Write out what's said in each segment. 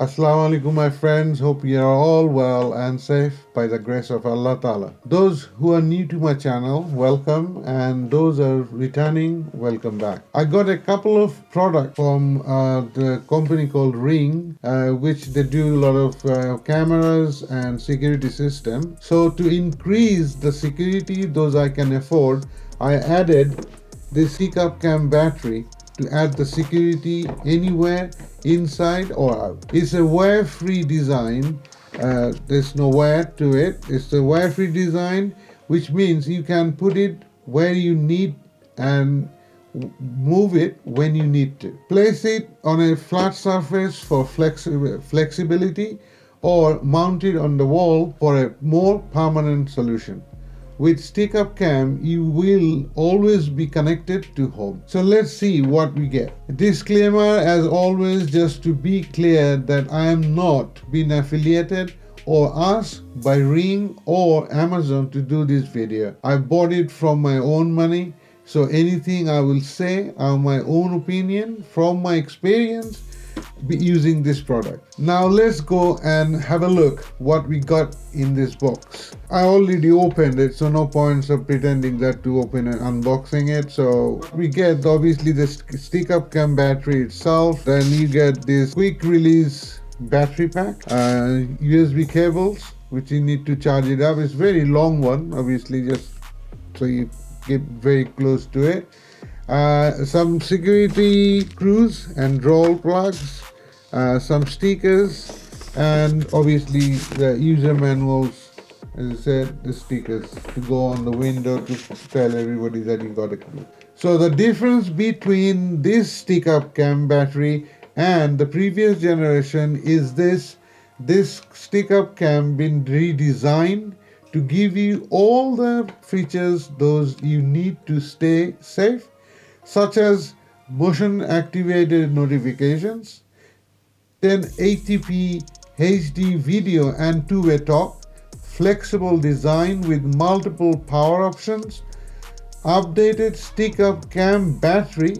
As-Salaam-Alaykum, my friends. Hope you are all well and safe by the grace of Allahtaala. Those who are new to my channel, welcome, and those who are returning, welcome back. I got a couple of products from the company called Ring, which they do a lot of cameras and security system. So to increase the security, those I can afford, I added this stick-up cam battery to add the security anywhere, inside or out. It's a wire-free design. There's no wire to it. It's a wire-free design, which means you can put it where you need and move it when you need to. Place it on a flat surface for flexibility, or mount it on the wall for a more permanent solution. With stick-up cam, you will always be connected to home. So let's see what we get. Disclaimer as always, just to be clear that I am not being affiliated or asked by Ring or Amazon to do this video. I bought it from my own money, so anything I will say are my own opinion from my experience using this product. Now let's go and have a look what we got in this box. I already opened it, so no points of pretending that to open and unboxing it. So we get obviously the stick-up cam battery itself, then you get this quick release battery pack, USB cables which you need to charge it up. It's very long one, obviously, just so you get very close to it. Some security screws and roll plugs, some stickers, and obviously the user manuals, as I said, the stickers to go on the window to tell everybody that you got a clue. So the difference between this stick-up cam battery and the previous generation is this stick-up cam been redesigned to give you all the features those you need to stay safe, such as motion activated notifications, 1080p HD video and two-way talk, flexible design with multiple power options, updated stick-up cam battery,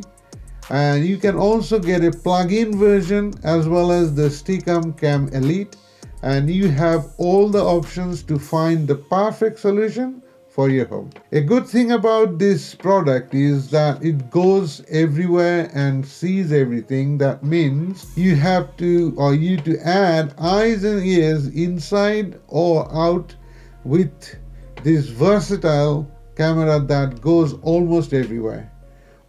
and you can also get a plug-in version as well as the stick-up cam Elite, and you have all the options to find the perfect solution for your home. A good thing about this product is that it goes everywhere and sees everything. That means you to add eyes and ears inside or out with this versatile camera that goes almost everywhere.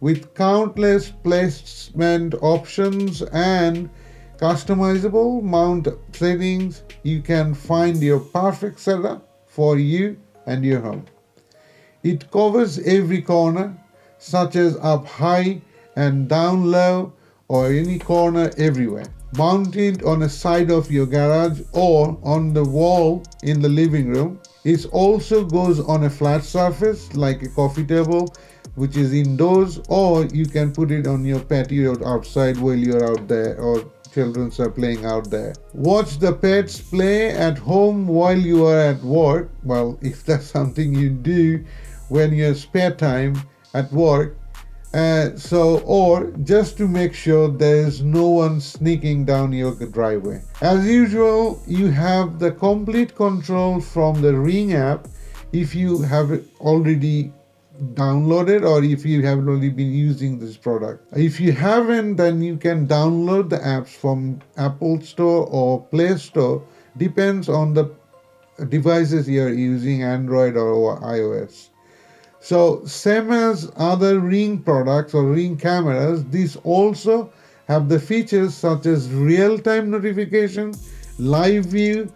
With countless placement options and customizable mount settings, you can find your perfect setup for you and your home. It covers every corner, such as up high and down low, or any corner everywhere. Mounted on a side of your garage or on the wall in the living room. It also goes on a flat surface like a coffee table, which is indoors, or you can put it on your patio outside while you're out there, or children are playing out there. Watch the pets play at home while you are at work. Well, if that's something you do when you spare time at work. Or just to make sure there is no one sneaking down your driveway. As usual, you have the complete control from the Ring app if you have already downloaded or if you have already been using this product. If you haven't, then you can download the apps from Apple Store or Play Store, depends on the devices you're using, Android or iOS. So same as other Ring products or Ring cameras, these also have the features such as real-time notification, live view,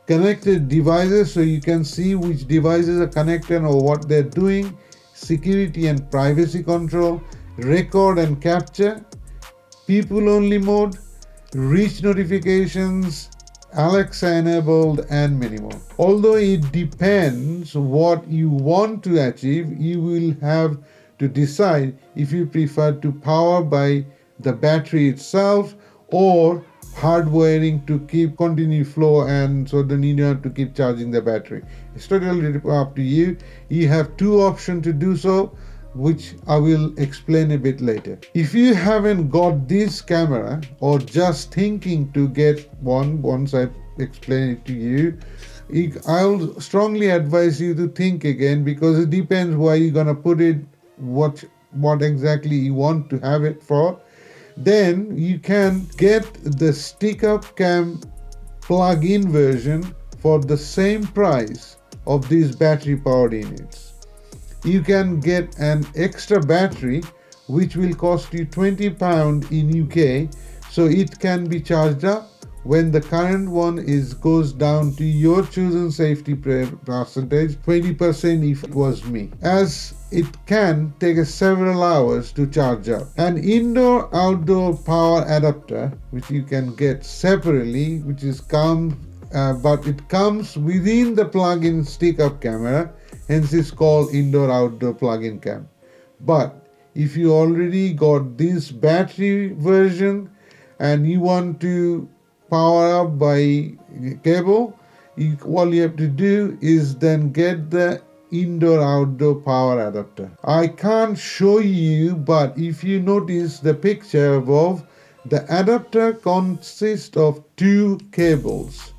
connected devices so you can see which devices are connected or what they're doing, security and privacy control, record and capture, people-only mode, reach notifications, Alexa enabled, and many more. Although it depends what you want to achieve, you will have to decide if you prefer to power by the battery itself or hardwiring to keep continue flow, and so then you don't have to keep charging the battery. It's totally up to you. You have two options to do so. which I will explain a bit later. If you haven't got this camera or just thinking to get one, once I explain it to you, I'll strongly advise you to think again, because it depends where you're gonna put it, what exactly you want to have it for. Then you can get the stick-up cam plug-in version for the same price of these battery powered units. You can get an extra battery which will cost you £20 in UK, so it can be charged up when the current one goes down to your chosen safety percentage, 20% if it was me, as it can take several hours to charge up. An indoor-outdoor power adapter, which you can get separately, but it comes within the plug-in stick-up camera, hence it's called indoor-outdoor plug-in cam. But if you already got this battery version and you want to power up by cable, all you have to do is then get the indoor-outdoor power adapter. I can't show you, but if you notice the picture above, the adapter consists of two cables.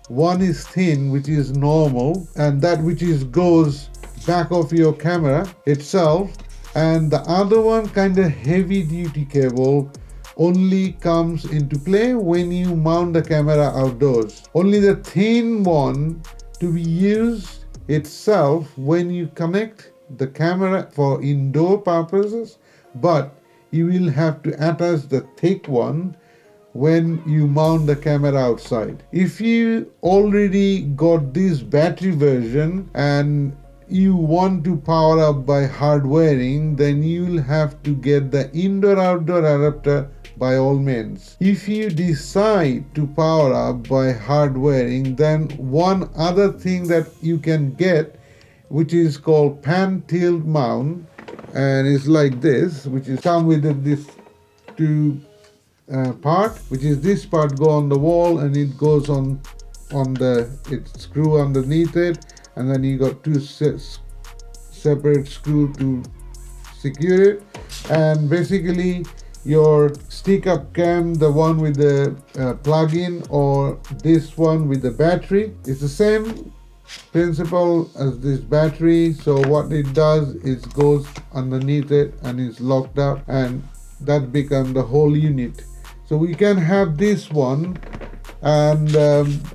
One is thin, which is normal, and that which goes back of your camera itself, and the other one, kind of heavy duty cable, only comes into play when you mount the camera outdoors. Only the thin one to be used itself when you connect the camera for indoor purposes, but you will have to attach the thick one when you mount the camera outside. If you already got this battery version and you want to power up by hard wiring, then you'll have to get the indoor-outdoor adapter by all means. If you decide to power up by hard wiring, then one other thing that you can get, which is called pan tilt mount, and it's like this, which is come with this two part, which is this part go on the wall and it goes on the screw underneath it, and then you got two separate screw to secure it. And basically your stick-up cam, the one with the plug-in, or this one with the battery, it's the same principle as this battery. So what it does is goes underneath it and is locked up, and that becomes the whole unit. So we can have this one, and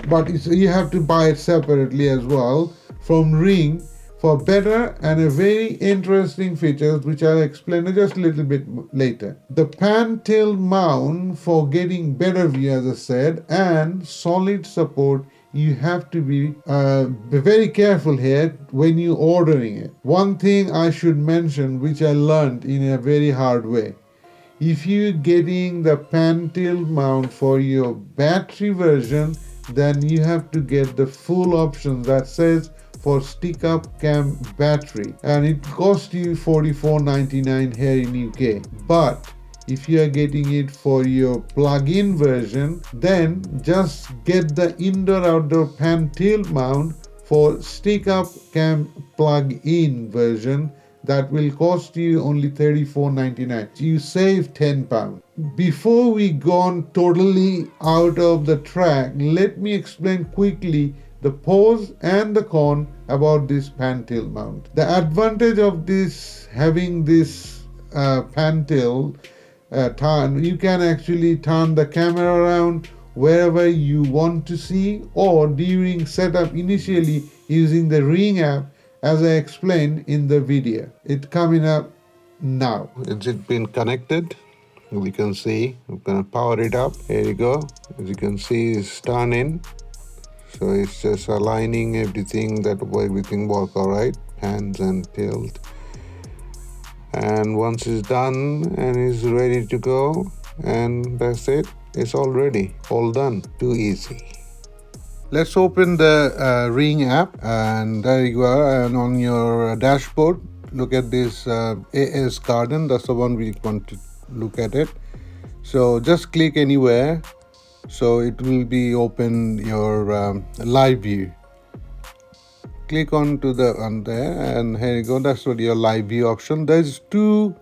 but you have to buy it separately as well from Ring for better and a very interesting features, which I'll explain just a little bit later. The pan tilt mount for getting better view, as I said, and solid support. You have to be very careful here when you're ordering it. One thing I should mention, which I learned in a very hard way. If you're getting the pan tilt mount for your battery version, then you have to get the full option that says for stick-up cam battery, and it costs you $44.99 here in UK. But if you are getting it for your plug-in version, then just get the indoor-outdoor pan tilt mount for stick-up cam plug-in version. That will cost you only $34.99. You save £10. Before we go totally out of the track, let me explain quickly the pros and the con about this pan tilt mount. The advantage of this, having this pan tilt turn, you can actually turn the camera around wherever you want to see, or during setup initially using the Ring app, as I explained in the video. It's coming up now. It's been connected. We can see, we're gonna power it up. Here you go. As you can see, it's turning. So it's just aligning everything, that everything work all right. Pans and tilt. And once it's done and it's ready to go, and that's it. It's all ready, all done. Too easy. Let's open the Ring app, and there you go. And on your dashboard, look at this AS Garden. That's the one we want to look at it. So just click anywhere. So it will be open your live view. click on there, and here you go. That's what your live view option. There's two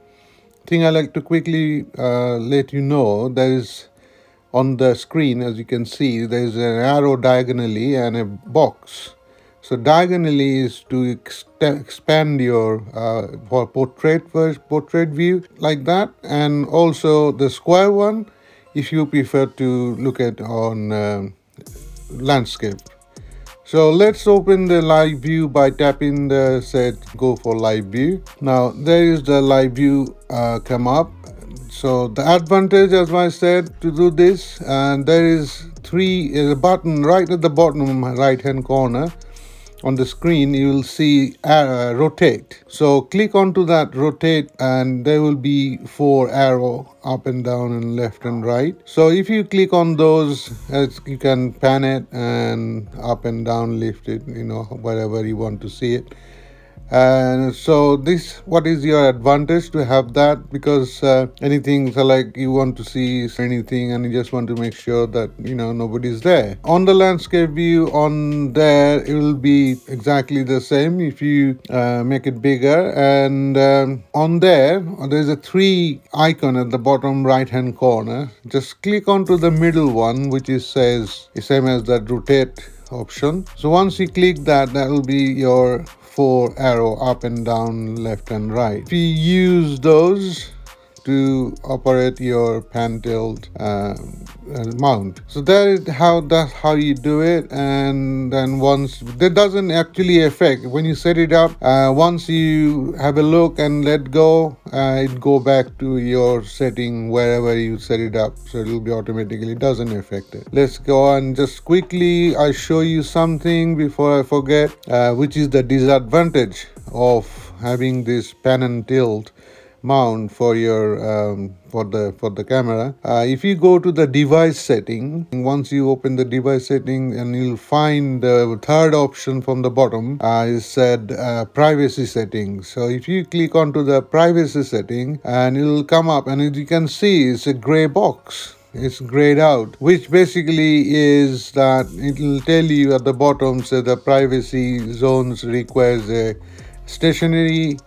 things I like to quickly let you know. There is on the screen, as you can see, there is an arrow diagonally and a box. So diagonally is to expand your for portrait view like that, and also the square one if you prefer to look at on landscape. So let's open the live view by tapping the set go for live view. Now there is the live view come up. So the advantage, as I said, to do this, and there is a button right at the bottom right hand corner on the screen. You will see rotate. So click onto that rotate, and there will be 4 arrow up and down and left and right. So if you click on those, you can pan it and up and down, lift it, wherever you want to see it. And so what is your advantage to have that? Because anything, so like you want to see anything and you just want to make sure that nobody's there. On the landscape view on there, it will be exactly the same if you make it bigger. And on there's a 3 icon at the bottom right hand corner. Just click onto the middle one, which says the same as that rotate option. So once you click that will be your 4 arrow up and down, left and right. If you use those to operate your pan tilt mount. So that's how you do it. And then once that doesn't actually affect when you set it up, once you have a look and let go, it go back to your setting wherever you set it up, so it will be automatically, it doesn't affect it. Let's go and just quickly I show you something before I forget, which is the disadvantage of having this pan and tilt mount for your for the camera. If you go to the device setting, once you open the device setting, and you'll find the third option from the bottom is said privacy settings. So if you click onto the privacy setting, and it will come up, and as you can see, it's a gray box. It's grayed out, which basically is that it will tell you at the bottom, say the privacy zones requires a stationary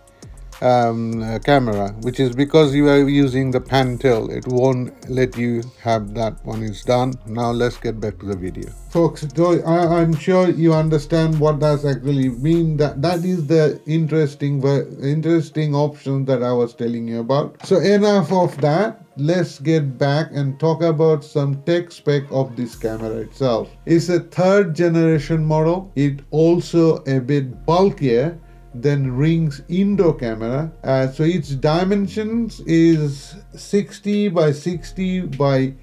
camera, which is because you are using the pan tilt. It won't let you have that when it's done. Now let's get back to the video. Folks, I'm sure you understand what does actually mean. That is the interesting option that I was telling you about. So enough of that. Let's get back and talk about some tech spec of this camera itself. It's a 3rd generation model. It also a bit bulkier than Ring's indoor camera. So its dimensions is 60 by 60 by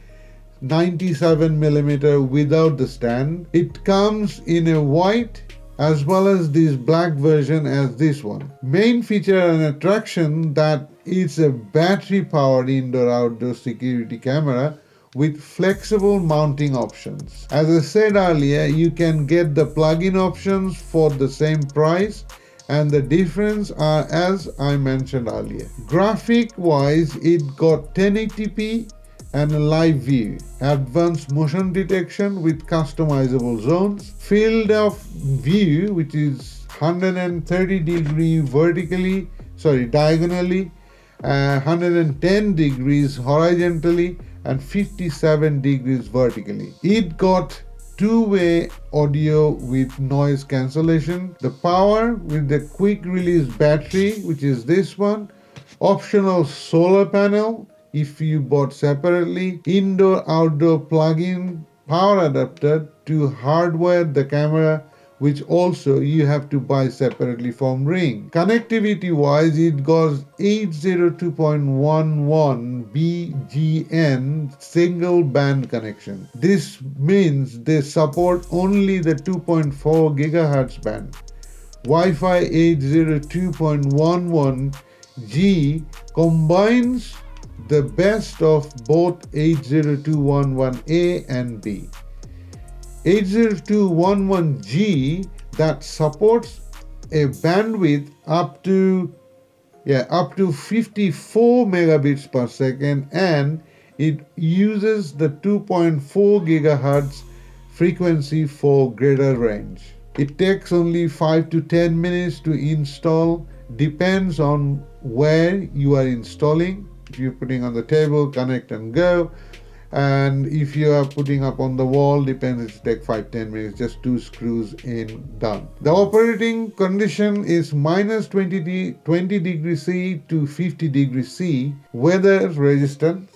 97 millimeter without the stand. It comes in a white as well as this black version as this one. Main feature and attraction that it's a battery powered indoor-outdoor security camera with flexible mounting options. As I said earlier, you can get the plug-in options for the same price, and the difference are as I mentioned earlier. Graphic wise, it got 1080p and a live view, advanced motion detection with customizable zones, field of view which is 130 degree diagonally, 110 degrees horizontally, and 57 degrees vertically. It got 2-way audio with noise cancellation, the power with the quick release battery, which is this one, optional solar panel if you bought separately, indoor outdoor plug-in power adapter to hardwire the camera, which also you have to buy separately from Ring. Connectivity wise, it goes 802.11 BGN single band connection. This means they support only the 2.4 GHz band. Wi-Fi 802.11G combines the best of both 802.11a and b. 802.11g that supports a bandwidth up to 54 megabits per second, and it uses the 2.4 gigahertz frequency for greater range. It takes only 5 to 10 minutes to install, depends on where you are installing. If you're putting on the table, connect and go. And if you are putting up on the wall, depends, it takes 5-10 minutes, just 2 screws in, done. The operating condition is minus 20 degrees C to 50 degrees C, weather resistance.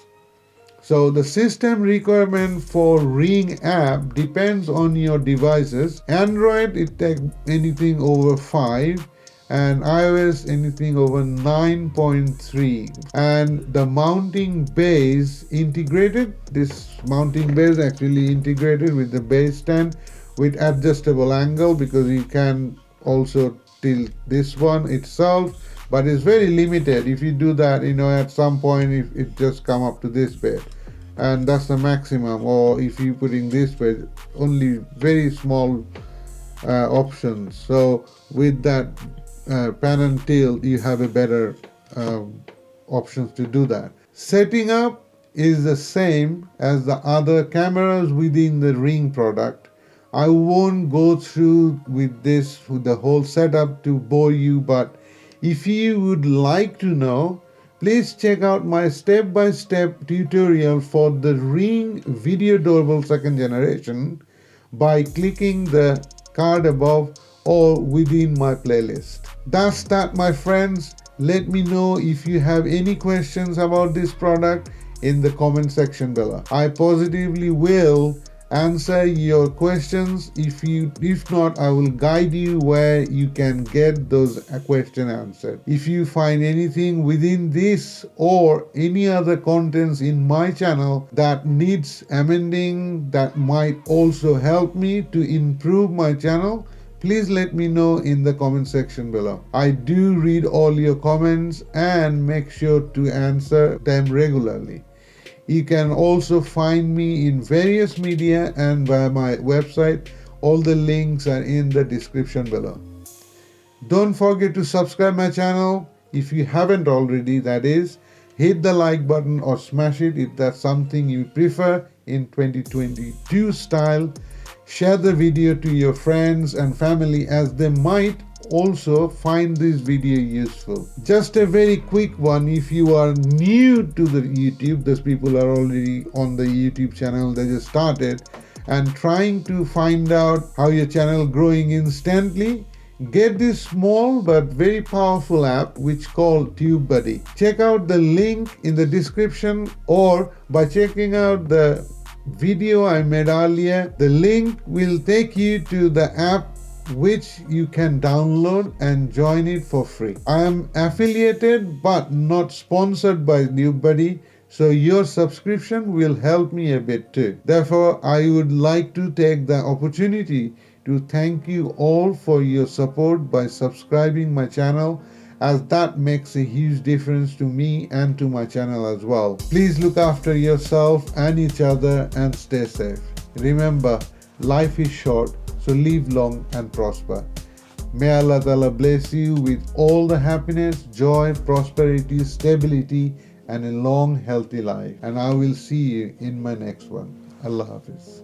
So the system requirement for Ring app depends on your devices. Android, it takes anything over 5, and iOS anything over 9.3. And the mounting base integrated, this mounting base actually integrated with the base stand with adjustable angle, because you can also tilt this one itself, but it's very limited. If you do that, at some point it just come up to this bit, and that's the maximum. Or if you putting this bit, only very small options. So with that pan and tilt, you have a better options to do that. Setting up is the same as the other cameras within the Ring product. I won't go through with the whole setup to bore you, but if you would like to know, please check out my step-by-step tutorial for the Ring Video Doorbell 2nd generation by clicking the card above or within my playlist. That's that, my friends. Let me know if you have any questions about this product in the comment section below. I positively will answer your questions. If not, I will guide you where you can get those questions answered. If you find anything within this or any other contents in my channel that needs amending, that might also help me to improve my channel, please let me know in the comment section below. I do read all your comments and make sure to answer them regularly. You can also find me in various media and via my website. All the links are in the description below. Don't forget to subscribe my channel if you haven't already, that is. Hit the like button or smash it if that's something you prefer in 2022 style. Share the video to your friends and family, as they might also find this video useful. Just a very quick one, if you are new to the YouTube, those people are already on the YouTube channel, they just started and trying to find out how your channel growing instantly, get this small but very powerful app which called TubeBuddy. Check out the link in the description, or by checking out the video I made earlier, the link will take you to the app which you can download and join it for free. I am affiliated but not sponsored by TubeBuddy, so your subscription will help me a bit too. Therefore, I would like to take the opportunity to thank you all for your support by subscribing my channel, as that makes a huge difference to me and to my channel as well. Please look after yourself and each other and stay safe. Remember, life is short, so live long and prosper. May Allahtaala bless you with all the happiness, joy, prosperity, stability, and a long, healthy life. And I will see you in my next one. Allah Hafiz.